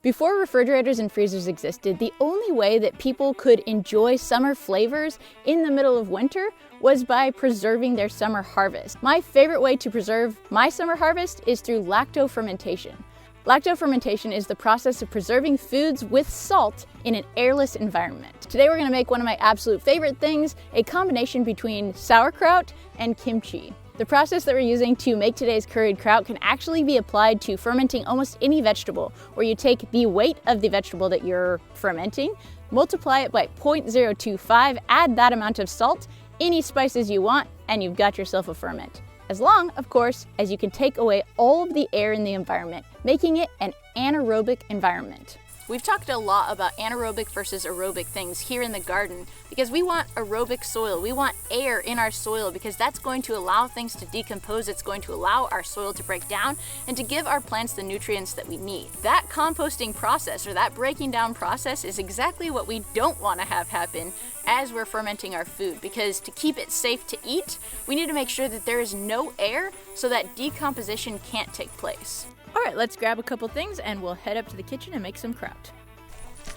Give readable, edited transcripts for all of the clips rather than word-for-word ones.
Before refrigerators and freezers existed, the only way that people could enjoy summer flavors in the middle of winter was by preserving their summer harvest. My favorite way to preserve my summer harvest is through lacto-fermentation. Lacto-fermentation is the process of preserving foods with salt in an airless environment. Today we're going to make one of my absolute favorite things, a combination between sauerkraut and kimchi. The process that we're using to make today's curried kraut can actually be applied to fermenting almost any vegetable, where you take the weight of the vegetable that you're fermenting, multiply it by 0.025, add that amount of salt, any spices you want, and you've got yourself a ferment. As long, of course, as you can take away all of the air in the environment, making it an anaerobic environment. We've talked a lot about anaerobic versus aerobic things here in the garden because we want aerobic soil. We want air in our soil because that's going to allow things to decompose. It's going to allow our soil to break down and to give our plants the nutrients that we need. That composting process, or that breaking down process, is exactly what we don't want to have happen as we're fermenting our food, because to keep it safe to eat, we need to make sure that there is no air so that decomposition can't take place. All right, let's grab a couple things and we'll head up to the kitchen and make some kraut.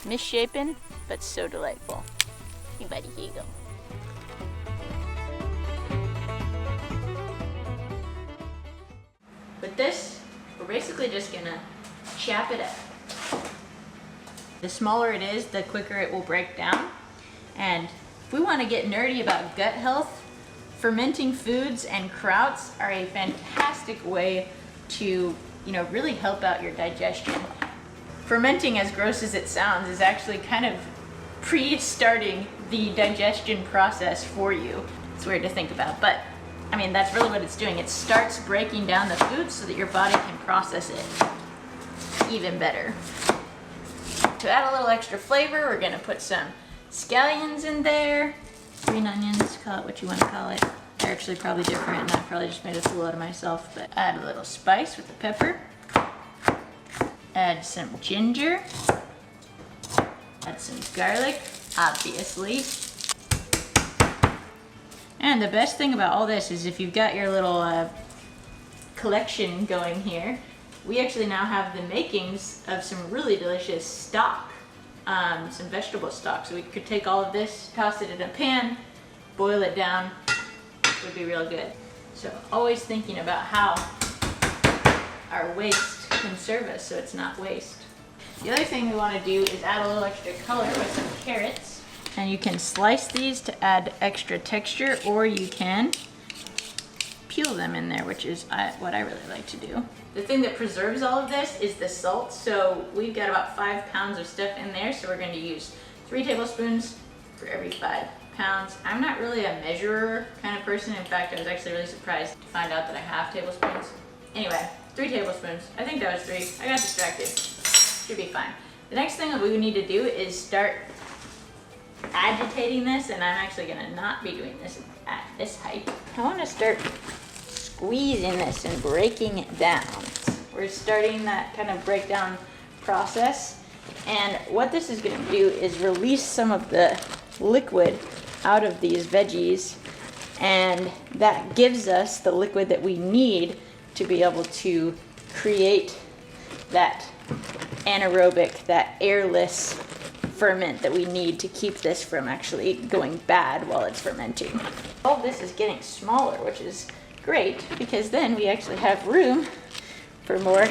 Misshapen, but so delightful. Hey buddy, here you go. With this, we're basically just gonna chop it up. The smaller it is, the quicker it will break down. And if we want to get nerdy about gut health, fermenting foods and krauts are a fantastic way to really help out your digestion. Fermenting, as gross as it sounds, is actually kind of pre-starting the digestion process for you. It's weird to think about, but I mean, that's really what it's doing. It starts breaking down the food so that your body can process it even better. To add a little extra flavor, we're gonna put some scallions in there, green onions, call it what you want to call it. They're actually probably different, and I probably just made a fool out of myself, but add a little spice with the pepper. Add some ginger. Add some garlic, obviously. And the best thing about all this is if you've got your little collection going here, we actually now have the makings of some really delicious stock, some vegetable stock. So we could take all of this, toss it in a pan, boil it down. Would be real good. So always thinking about how our waste can serve us so it's not waste. The other thing we want to do is add a little extra color with some carrots. And you can slice these to add extra texture, or you can peel them in there, which is what I really like to do. The thing that preserves all of this is the salt. So we've got about 5 pounds of stuff in there, so we're going to use 3 tablespoons for every 5 pounds. I'm not really a measurer kind of person. In fact, I was actually really surprised to find out that I have tablespoons. Anyway, 3 tablespoons. I think that was 3. I got distracted. Should be fine. The next thing that we need to do is start agitating this, and I'm actually gonna not be doing this at this height. I want to start squeezing this and breaking it down. We're starting that kind of breakdown process, and what this is gonna do is release some of the liquid out of these veggies, and that gives us the liquid that we need to be able to create that anaerobic, that airless ferment that we need to keep this from actually going bad while it's fermenting. All this is getting smaller, which is great because then we actually have room for more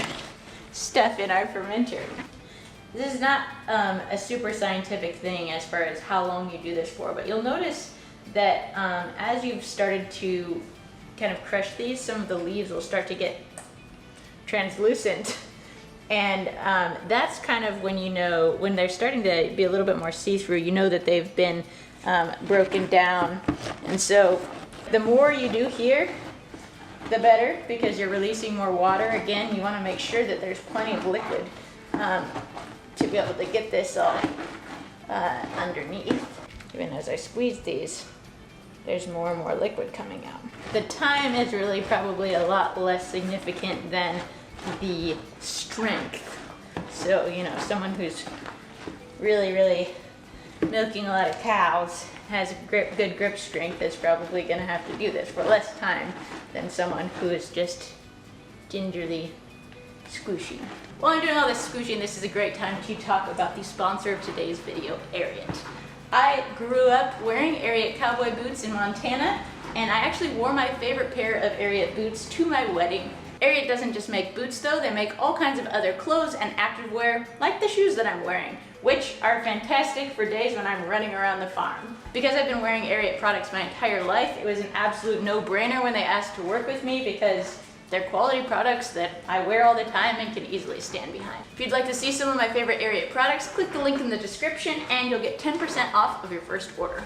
stuff in our fermenter. This is not a super scientific thing as far as how long you do this for, but you'll notice that as you've started to kind of crush these, some of the leaves will start to get translucent. And that's kind of when you know, when they're starting to be a little bit more see-through, you know that they've been broken down. And so the more you do here, the better, because you're releasing more water. Again, you want to make sure that there's plenty of liquid to be able to get this all underneath. Even as I squeeze these, there's more and more liquid coming out. The time is really probably a lot less significant than the strength. So, you know, someone who's really milking a lot of cows has good grip strength is probably going to have to do this for less time than someone who is just gingerly squishy. While I'm doing all this squooshing, this is a great time to talk about the sponsor of today's video, Ariat. I grew up wearing Ariat cowboy boots in Montana, and I actually wore my favorite pair of Ariat boots to my wedding. Ariat doesn't just make boots though, they make all kinds of other clothes and activewear, like the shoes that I'm wearing, which are fantastic for days when I'm running around the farm. Because I've been wearing Ariat products my entire life, it was an absolute no-brainer when they asked to work with me because they're quality products that I wear all the time and can easily stand behind. If you'd like to see some of my favorite Ariat products, click the link in the description and you'll get 10% off of your first order.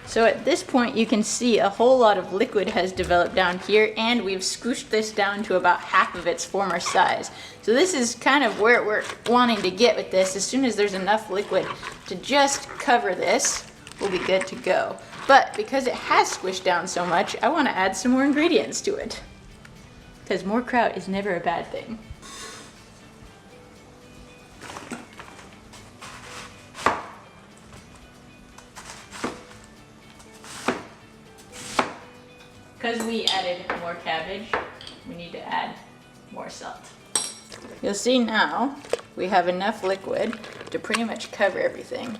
So at this point you can see a whole lot of liquid has developed down here, and we've scooshed this down to about half of its former size. So this is kind of where we're wanting to get with this. As soon as there's enough liquid to just cover this, we'll be good to go. But because it has squished down so much, I want to add some more ingredients to it. Because more kraut is never a bad thing. Because we added more cabbage, we need to add more salt. You'll see now we have enough liquid to pretty much cover everything.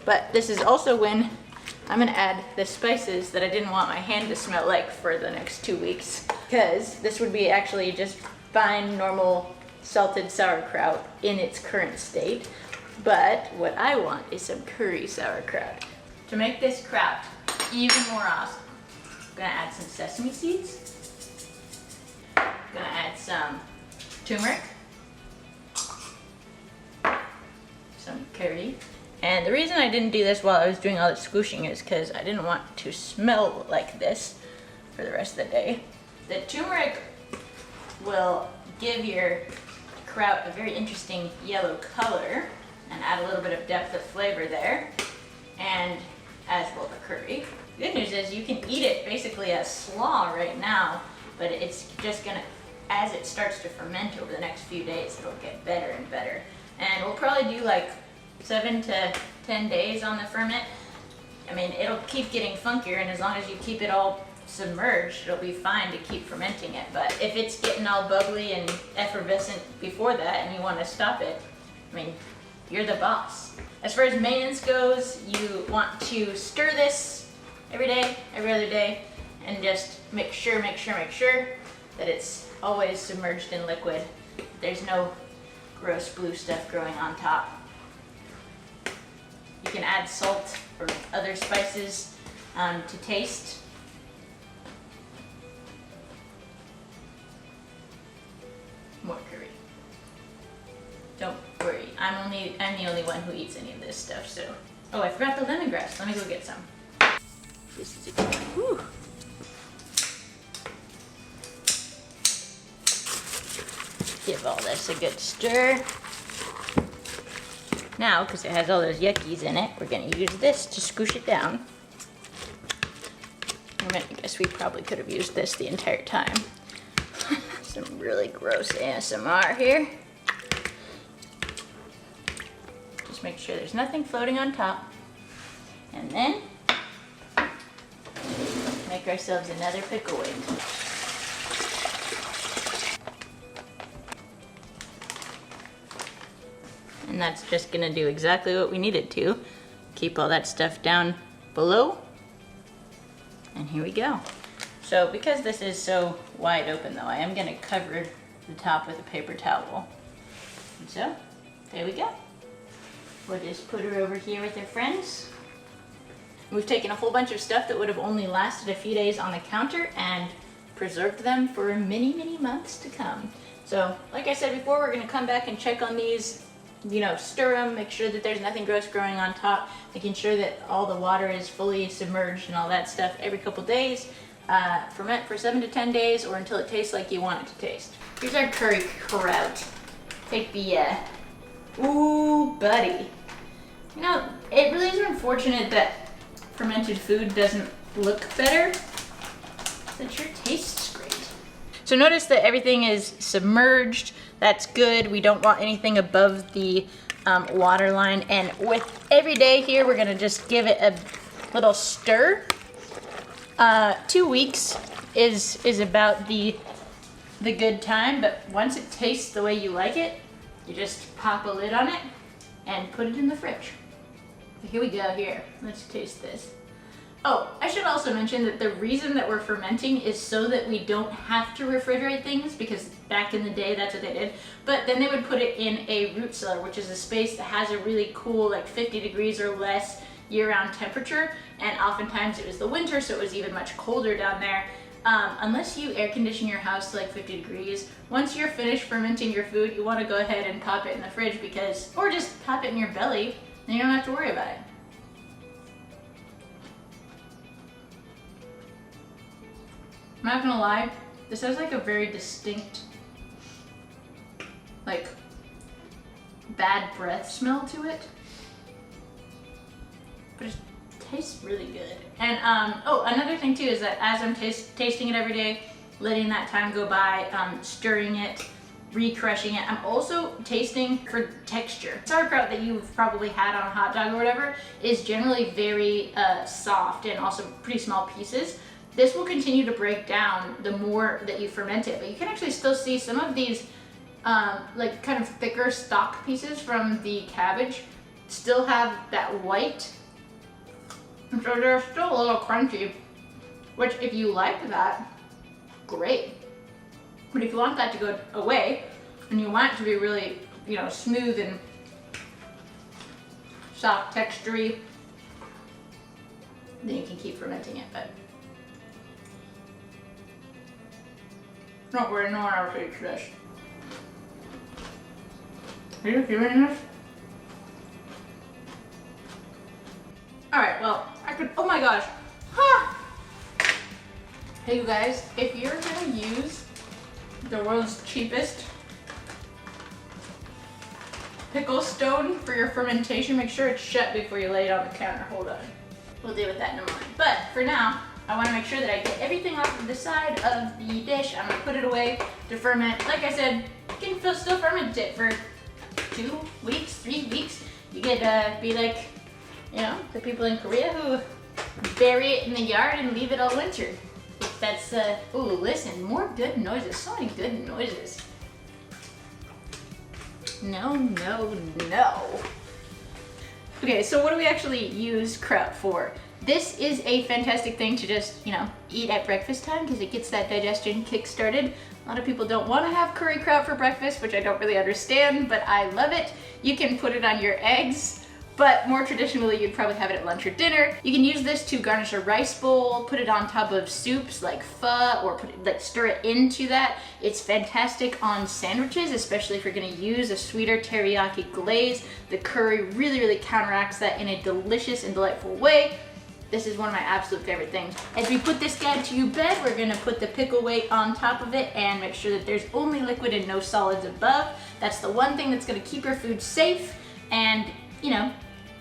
But this is also when I'm gonna add the spices that I didn't want my hand to smell like for the next 2 weeks. Because this would be actually just fine, normal, salted sauerkraut in its current state. But what I want is some curry sauerkraut. To make this kraut even more awesome, I'm gonna add some sesame seeds. I'm gonna add some turmeric, some curry. And the reason I didn't do this while I was doing all the squooshing is because I didn't want to smell like this for the rest of the day. The turmeric will give your kraut a very interesting yellow color and add a little bit of depth of flavor there, and as will the curry. The good news is you can eat it basically as slaw right now, but it's just gonna, as it starts to ferment over the next few days, it'll get better and better. And we'll probably do like 7 to 10 days on the ferment. I mean, it'll keep getting funkier, and as long as you keep it all submerged, it'll be fine to keep fermenting it. But if it's getting all bubbly and effervescent before that and you want to stop it, I mean, you're the boss. As far as maintenance goes, you want to stir this every day, every other day, and just make sure that it's always submerged in liquid. There's no gross blue stuff growing on top. You can add salt or other spices to taste. More curry. Don't worry, I'm the only one who eats any of this stuff, so. Oh, I forgot the lemongrass. Let me go get some. This is a good one. Whew. Give all this a good stir. Now, because it has all those yuckies in it, we're gonna use this to squish it down. I guess we probably could have used this the entire time. Some really gross ASMR here. Just make sure there's nothing floating on top. And then, make ourselves another pickle wing. And that's just gonna do exactly what we need it to. Keep all that stuff down below. And here we go. So because this is so wide open though, I am gonna cover the top with a paper towel. And so, there we go. We'll just put her over here with her friends. We've taken a whole bunch of stuff that would have only lasted a few days on the counter and preserved them for many, many months to come. So, like I said before, we're gonna come back and check on these, you know, stir them, make sure that there's nothing gross growing on top, making sure that all the water is fully submerged and all that stuff every couple days. Ferment for 7 to 10 days or until it tastes like you want it to taste. Here's our curry kraut. Take the, ooh, buddy. You know, it really is unfortunate that fermented food doesn't look better. It sure tastes great. So notice that everything is submerged. That's good. We don't want anything above the water line. And with every day here, we're gonna just give it a little stir. 2 weeks is about the good time, but once it tastes the way you like it, You just pop a lid on it and put it in the fridge. So here we go here. Let's taste this. Oh, I should also mention that the reason that we're fermenting is so that we don't have to refrigerate things, because back in the day that's what they did. But then they would put it in a root cellar, which is a space that has a really cool, like 50 degrees or less year-round temperature. And oftentimes it was the winter, so it was even much colder down there. Unless you air condition your house to like 50 degrees, once you're finished fermenting your food, you want to go ahead and pop it in the fridge, because, or just pop it in your belly, and you don't have to worry about it. I'm not gonna lie, this has like a very distinct, like, bad breath smell to it, but it tastes really good. And oh, another thing too is that as I'm tasting it every day, letting that time go by, stirring it, re-crushing it, I'm also tasting for texture. Sauerkraut that you've probably had on a hot dog or whatever is generally very soft and also pretty small pieces. This will continue to break down the more that you ferment it, but you can actually still see some of these like kind of thicker stock pieces from the cabbage still have that white, and so they're still a little crunchy, which if you like that, great. But if you want that to go away and you want it to be really, you know, smooth and soft textury, then you can keep fermenting it. But don't worry, no one else eats this. Are you hearing this? Alright, well, I could, oh my gosh. Huh. Hey you guys, if you're gonna use the world's cheapest pickle stone for your fermentation, make sure it's shut before you lay it on the counter. Hold on. We'll deal with that in a moment. But for now, I want to make sure that I get everything off of the side of the dish. I'm going to put it away to ferment. Like I said, you can still ferment it for 2 weeks, 3 weeks. You could be like, you know, the people in Korea who bury it in the yard and leave it all winter. If that's, ooh, listen, more good noises. So many good noises. No, no, no. Okay, so what do we actually use kraut for? This is a fantastic thing to just, you know, eat at breakfast time because it gets that digestion kick started. A lot of people don't want to have curry kraut for breakfast, which I don't really understand, but I love it. You can put it on your eggs, but more traditionally, you'd probably have it at lunch or dinner. You can use this to garnish a rice bowl, put it on top of soups like pho, or put it, like stir it into that. It's fantastic on sandwiches, especially if you're gonna use a sweeter teriyaki glaze. The curry really, really counteracts that in a delicious and delightful way. This is one of my absolute favorite things. As we put this guy to bed, we're gonna put the pickle weight on top of it and make sure that there's only liquid and no solids above. That's the one thing that's gonna keep your food safe and, you know,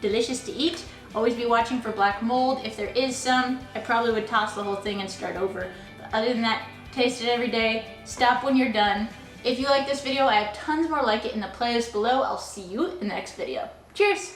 delicious to eat. Always be watching for black mold. If there is some, I probably would toss the whole thing and start over. But other than that, taste it every day. Stop when you're done. If you like this video, I have tons more like it in the playlist below. I'll see you in the next video. Cheers!